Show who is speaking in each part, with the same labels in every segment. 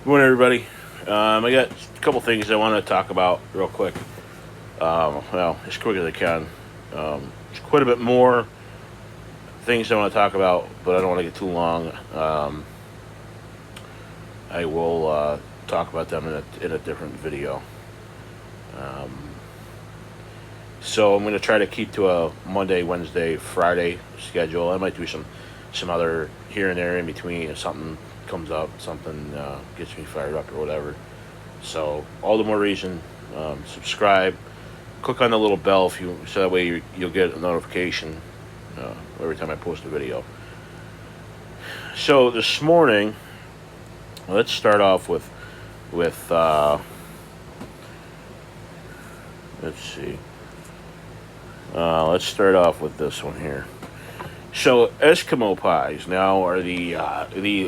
Speaker 1: Good morning, everybody. I got a couple things I want to talk about real quick. Well, as quick as I can. There's quite a bit more things I want to talk about, but I don't want to get too long. I will talk about them in a different video. Um, so I'm going to try to keep to a Monday, Wednesday, Friday schedule. I might do some other here and there in between if something comes up, something gets me fired up or whatever. So all the more reason, subscribe, click on the little bell so that way you'll get a notification every time I post a video. So this morning, let's start off with let's see. Let's start off with this one here. So Eskimo Pies now are the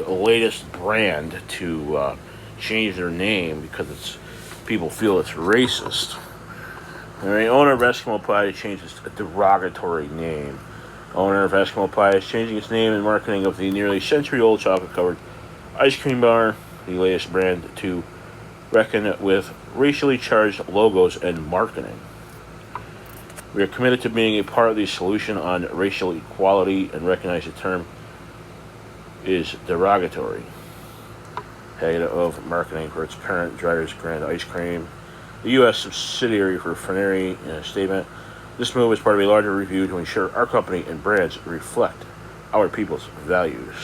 Speaker 1: latest brand to change their name because people feel it's racist. And the owner of Eskimo Pie changed a derogatory name. Owner of Eskimo Pie is changing its name and marketing of the nearly century-old chocolate-covered ice cream bar, the latest brand to reckon with racially charged logos and marketing. We are committed to being a part of the solution on racial equality and recognize the term is derogatory. Head of marketing for its parent, Dryer's Grand Ice Cream, the U.S. subsidiary for Fennery, in a statement. This move is part of a larger review to ensure our company and brands reflect our people's values.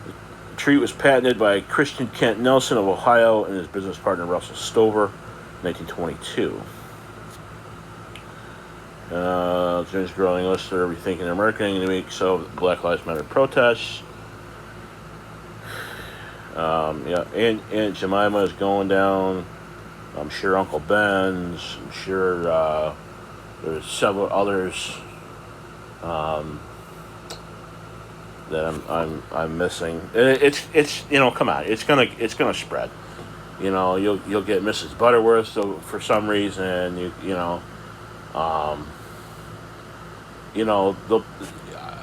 Speaker 1: The treat was patented by Christian Kent Nelson of Ohio and his business partner Russell Stover in 1922. There's a growing list of rethinking their marketing in the week so Black Lives Matter protests. Aunt Jemima is going down. I'm sure Uncle Ben's. I'm sure there's several others that I'm missing. It's come on. It's gonna spread. You'll get Mrs. Butterworth. So for some reason it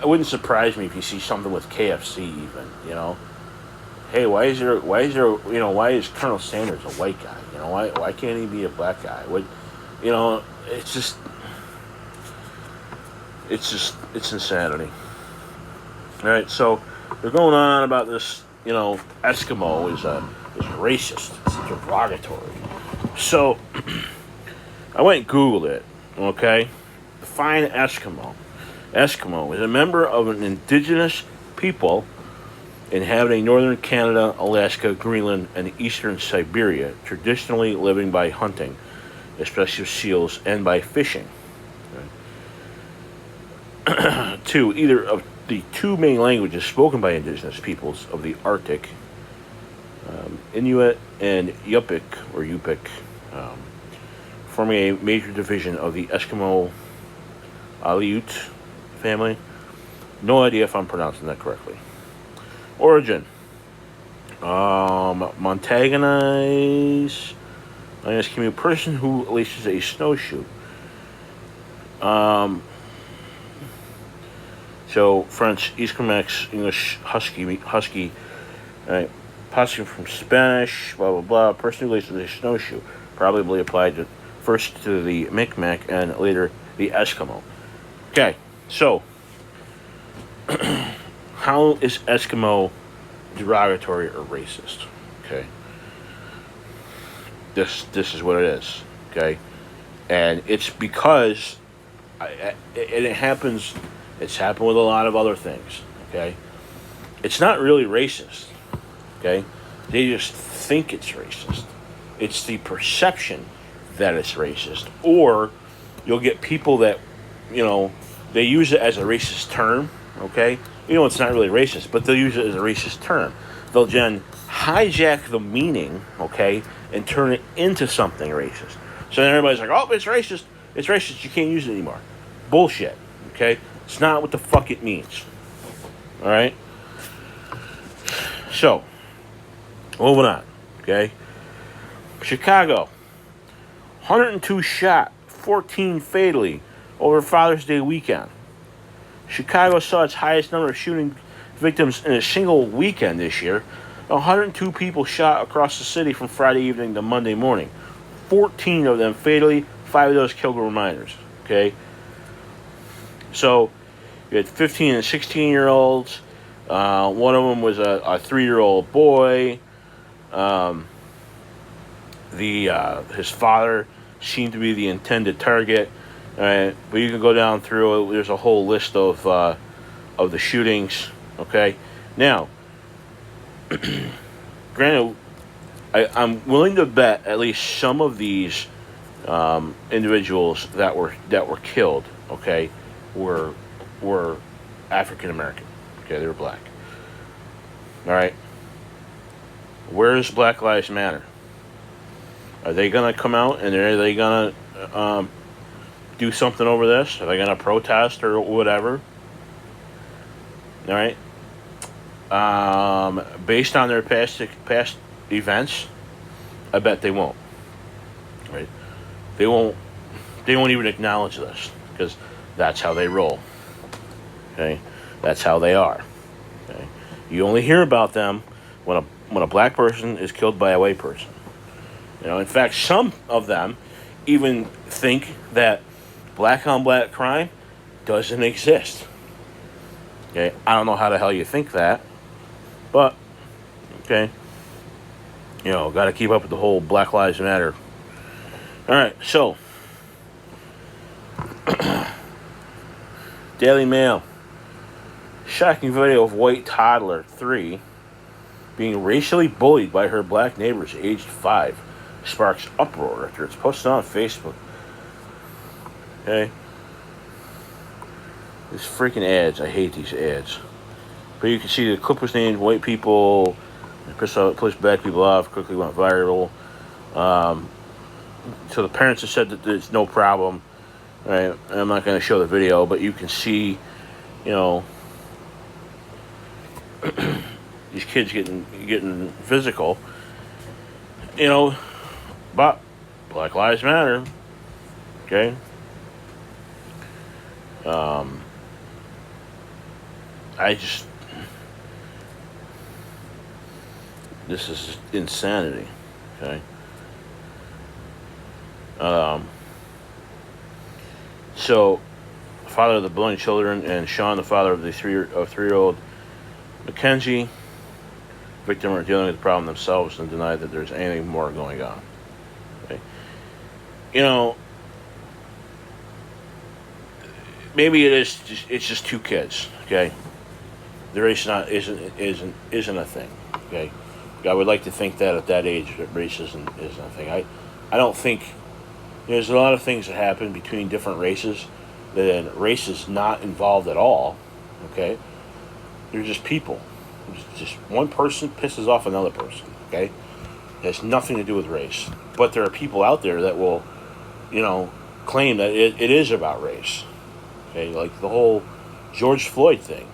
Speaker 1: wouldn't surprise me if you see something with KFC even. Hey, why is Colonel Sanders a white guy? Why can't he be a black guy? It's insanity. All right, so they're going on about this. Eskimo is racist. It's derogatory. So I went and Googled it. Okay, define Eskimo. Eskimo is a member of an indigenous people inhabiting northern Canada, Alaska, Greenland, and eastern Siberia, traditionally living by hunting, especially seals, and by fishing. Right. Two, either of the two main languages spoken by indigenous peoples of the Arctic, Inuit and Yupik, forming a major division of the Eskimo Aleut family. No idea if I'm pronouncing that correctly. Origin. Montagnais, an Eskimo person who laces a snowshoe. So French, Esquimaux, English, husky, right? Passing from Spanish, blah blah blah. Person who laces a snowshoe probably applied first to the Micmac and later the Eskimo. Okay, so how is Eskimo derogatory or racist? Okay, this is what it is. Okay, and it's because it happens. It's happened with a lot of other things. Okay, it's not really racist. Okay, they just think it's racist. It's the perception that it's racist, or you'll get people that they use it as a racist term. Okay, it's not really racist, but they'll use it as a racist term. They'll then hijack the meaning, okay, and turn it into something racist. So then everybody's like, oh, it's racist. It's racist. You can't use it anymore. Bullshit. Okay, it's not what the fuck it means. All right. So moving on. Okay. Chicago. 102 shot, 14 fatally over Father's Day weekend. Chicago saw its highest number of shooting victims in a single weekend this year, 102 people shot across the city from Friday evening to Monday morning. 14 of them fatally, 5 of those killed were minors. Okay? So, you had 15 and 16-year-olds. One of them was a 3-year-old boy. His father seemed to be the intended target. But you can go down through it. There's a whole list of the shootings. Okay? Now, granted, I'm willing to bet at least some of these individuals that were killed, okay, were African American. Okay, they were black. All right. Where's Black Lives Matter? Are they gonna come out and are they gonna do something over this? Are they gonna protest or whatever? All right. Based on their past events, I bet they won't. Right? They won't even acknowledge this because that's how they roll. Okay, that's how they are. Okay, you only hear about them when a black person is killed by a white person. In fact, some of them even think that black on black crime doesn't exist. Okay, I don't know how the hell you think that, but okay, got to keep up with the whole Black Lives Matter. All right, so Daily Mail. Shocking video of white toddler 3 being racially bullied by her black neighbors aged 5 sparks uproar after it's posted on Facebook. Okay? These freaking ads. I hate these ads. But you can see the clip was named White People pushed black people off, quickly went viral. So the parents have said that there's no problem. Right? I'm not going to show the video, but you can see, these kids getting physical. But Black Lives Matter. Okay? This is insanity. Okay? So, father of the blind children and Sean, the father of the 3-year-old Mackenzie, victim, are dealing with the problem themselves and deny that there's anything more going on. Okay? Maybe it's just 2 kids. Okay, the race isn't a thing. Okay, I would like to think that at that age, race isn't a thing. I don't think there's a lot of things that happen between different races that race is not involved at all. Okay, they're just people. Just one person pisses off another person. Okay, it has nothing to do with race. But there are people out there that will, claim that it is about race. Okay, like the whole George Floyd thing,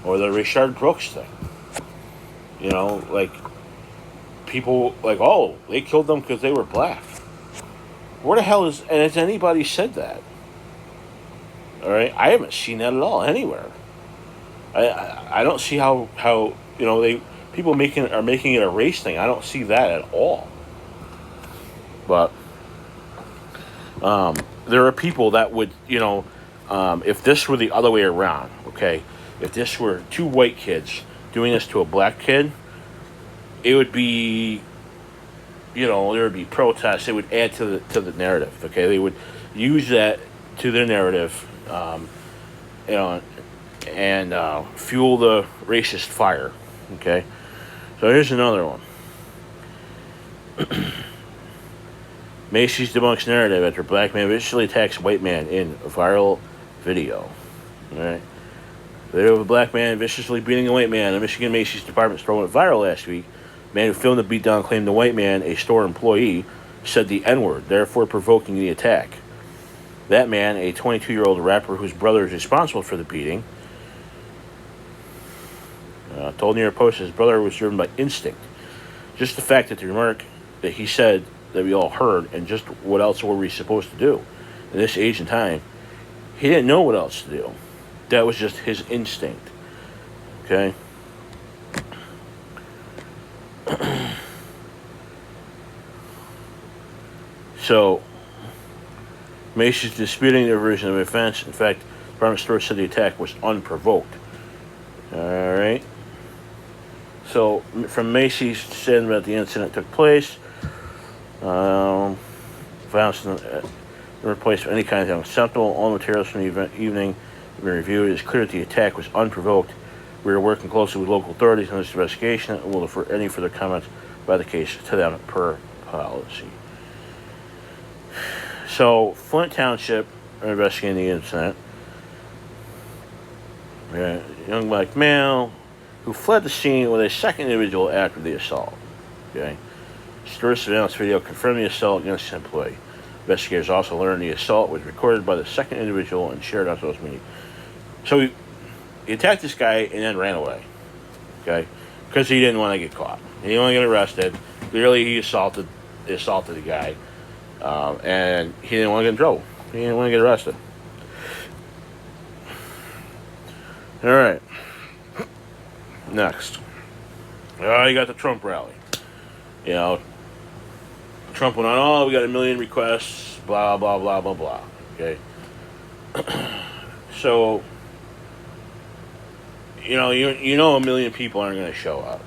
Speaker 1: or the Rayshard Brooks thing. Like people like, oh, they killed them because they were black. Where the hell has anybody said that? All right, I haven't seen that at all anywhere. I don't see how people are making it a race thing. I don't see that at all. But there are people that would, if this were the other way around, okay, if this were 2 white kids doing this to a black kid, it would be, there would be protests. It would add to the narrative. Okay, they would use that to their narrative, and fuel the racist fire. Okay, so here's another one. Macys debunks narrative after black man viciously attacks white man in viral video. All right, video of a black man viciously beating a white man. The Michigan Macys department store went viral last week. Man who filmed the beatdown claimed the white man, a store employee, said the N-word, therefore provoking the attack. That man, a 22-year-old rapper whose brother is responsible for the beating, told New York Post his brother was driven by instinct. Just the fact that the remark that he said that we all heard, and just what else were we supposed to do in this age and time, he didn't know what else to do. That was just his instinct. Okay? So Macys disputing their version of events. In fact, the department store said the attack was unprovoked. All right. So from Macys said that the incident took place. Violence in replace any kind of unacceptable. All materials from the evening have been reviewed. It is clear that the attack was unprovoked. We are working closely with local authorities on this investigation and will defer any further comments about the case to them per policy. So, Flint Township are investigating the incident. A young black male who fled the scene with a second individual after the assault. Okay. Store surveillance video confirmed the assault against an employee. Investigators also learned the assault was recorded by the second individual and shared on social media. So he attacked this guy and then ran away. Okay, because he didn't want to get caught. He didn't want to get arrested. Clearly, he assaulted the guy, and he didn't want to get in trouble. He didn't want to get arrested. All right. Next, you got the Trump rally. You know, Trump went on, oh, we got 1 million requests, blah, blah, blah, blah, blah. Okay. So, you know 1 million people aren't going to show up.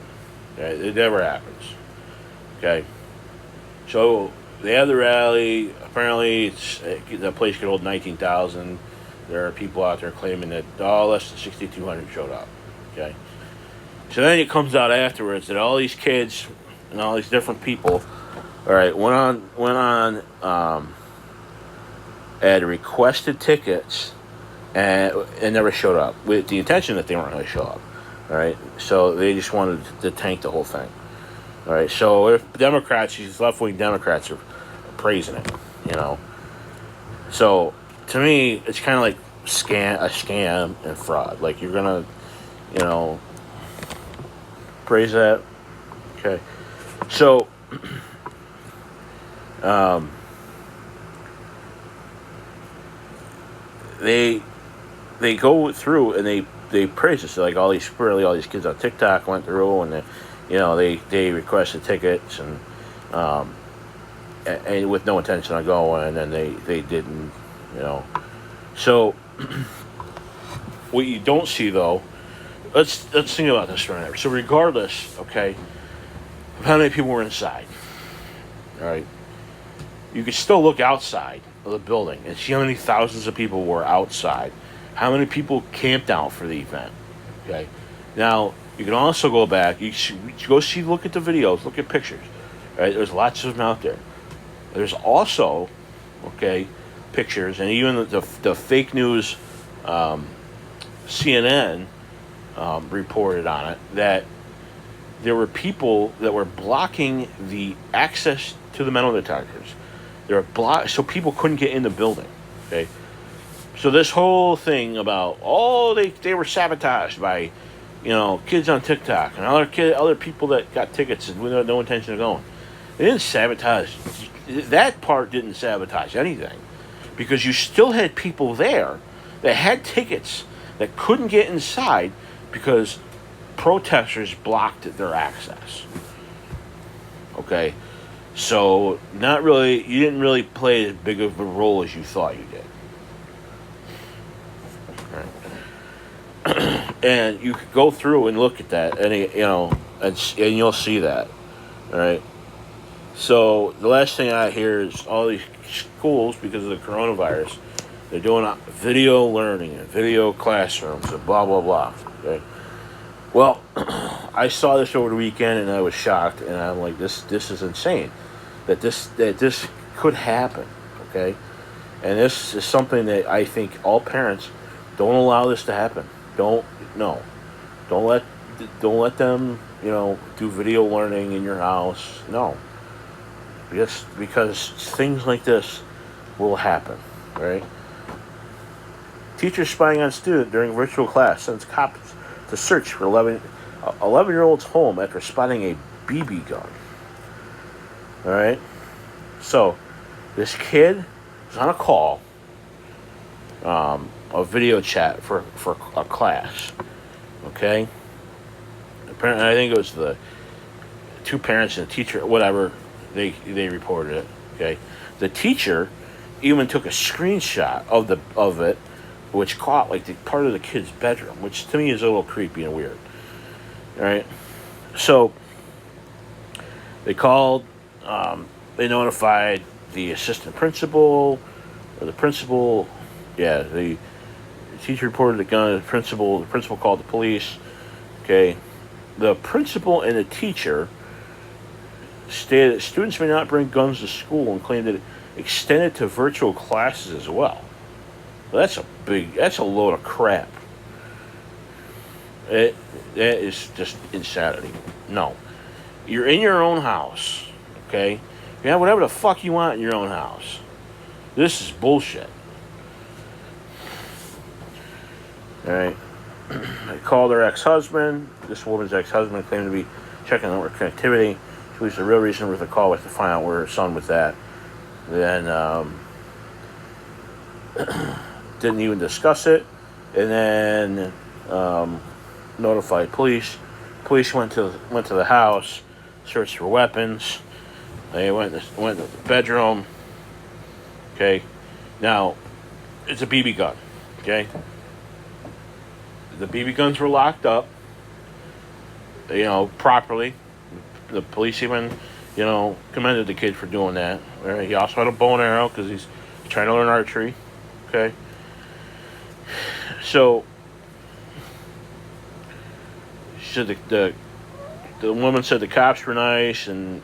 Speaker 1: Okay? It never happens. Okay. So, they have the rally. Apparently, the place could hold 19,000. There are people out there claiming that, less than 6,200 showed up. Okay. So then it comes out afterwards that all these kids and all these different people, all right, went on had requested tickets and never showed up with the intention that they weren't going to show up. All right, so they just wanted to tank the whole thing. All right, so if Democrats, these left-wing Democrats are praising it, you know. So to me, it's kind of like a scam and fraud. Like you're gonna, praise that. Okay, so. They go through and they praise us. Like all these kids on TikTok went through and they requested tickets and with no intention of going, and they didn't, So what you don't see though, let's think about this for a minute. So regardless, okay, of how many people were inside, all right, you could still look outside of the building and see how many thousands of people were outside, how many people camped out for the event. Okay, now you can also go back. You should look at the videos, look at pictures. Right, there's lots of them out there. There's also, pictures, and even the fake news, CNN reported on it that there were people that were blocking the access to the metal detectors. They were blocked, so people couldn't get in the building. Okay, so this whole thing about they were sabotaged by, kids on TikTok and other people that got tickets and with no intention of going. They didn't sabotage. That part didn't sabotage anything, because you still had people there that had tickets that couldn't get inside because protesters blocked their access. Okay. So, you didn't really play as big of a role as you thought you did. Right. And you could go through and look at that, and and you'll see that. All right. So the last thing I hear is all these schools, because of the coronavirus, they're doing video learning and video classrooms and blah blah blah. Okay. Well, I saw this over the weekend and I was shocked, and I'm like, this is insane. That this could happen, okay? And this is something that I think all parents don't allow this to happen. Don't let them, do video learning in your house. No. Because things like this will happen, right? Teacher spying on student during virtual class sends cops to search for 11-year-old's home after spotting a BB gun. All right, so this kid was on a call, a video chat for a class. Okay, apparently I think it was the two parents and the teacher, whatever. They reported it. Okay, The teacher even took a screenshot of it, which caught like the part of the kid's bedroom, which to me is a little creepy and weird. All right, so they called. They notified the assistant principal or the principal. Yeah, the teacher reported the gun to the principal. The principal called the police. Okay, the principal and the teacher stated that students may not bring guns to school and claimed that it extended to virtual classes as well. That's a load of crap. That is just insanity. No. You're in your own house, okay? You have whatever the fuck you want in your own house. This is bullshit. Alright. I called her ex-husband. This woman's ex-husband claimed to be checking network connectivity. She believes the real reason for the call was to find out where her son was at. Then, didn't even discuss it. And then, notified police. Police went to the house, searched for weapons. They went to the bedroom. Okay. Now, it's a BB gun. Okay. The BB guns were locked up, properly. The police even, commended the kid for doing that. Right? He also had a bow and arrow because he's trying to learn archery. Okay. So, she said the woman said the cops were nice and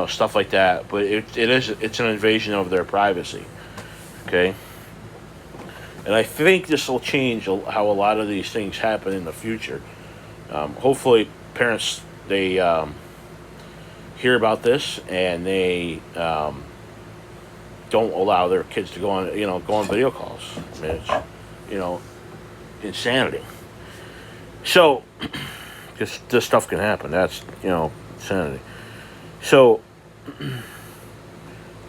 Speaker 1: stuff like that, but it's an invasion of their privacy. Okay. And I think this will change how a lot of these things happen in the future. Hopefully, parents, they hear about this and they don't allow their kids to go on video calls. I mean, it's insanity. So, because this stuff can happen. That's insanity. So,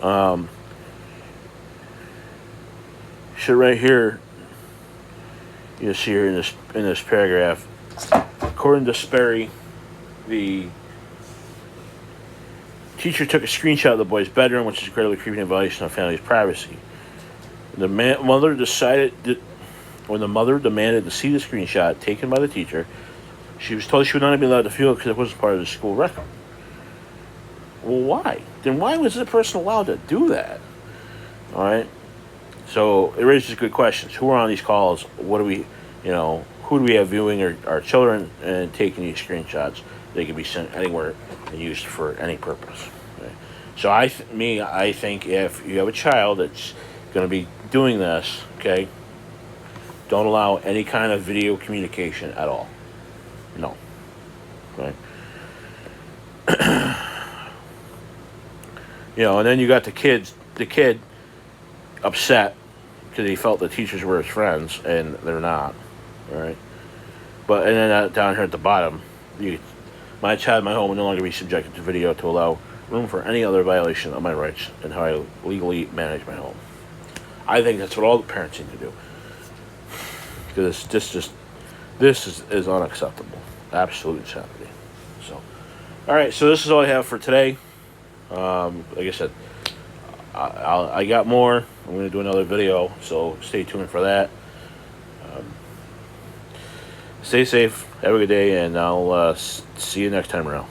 Speaker 1: so right here, you see here in this paragraph, according to Sperry, the teacher took a screenshot of the boy's bedroom, which is incredibly creepy and violation of family's privacy. When the mother demanded to see the screenshot taken by the teacher, she was told she would not be allowed to view it because it wasn't part of the school record. Well, why? Then why was the person allowed to do that? All right. So it raises good questions. Who are on these calls? What do we, who do we have viewing our children and taking these screenshots? They can be sent anywhere and used for any purpose. Okay? So I think if you have a child that's going to be doing this, okay, don't allow any kind of video communication at all. No. Okay. And then you got the kid upset because he felt the teachers were his friends and they're not. All right. But and then down here at the bottom, my child in my home will no longer be subjected to video to allow room for any other violation of my rights and how I legally manage my home. I think that's what all the parents need to do. Because this is unacceptable. Absolute insanity. So, all right. So this is all I have for today. Like I said, I got more. I'm going to do another video, so stay tuned for that. Stay safe. Have a good day, and I'll see you next time around.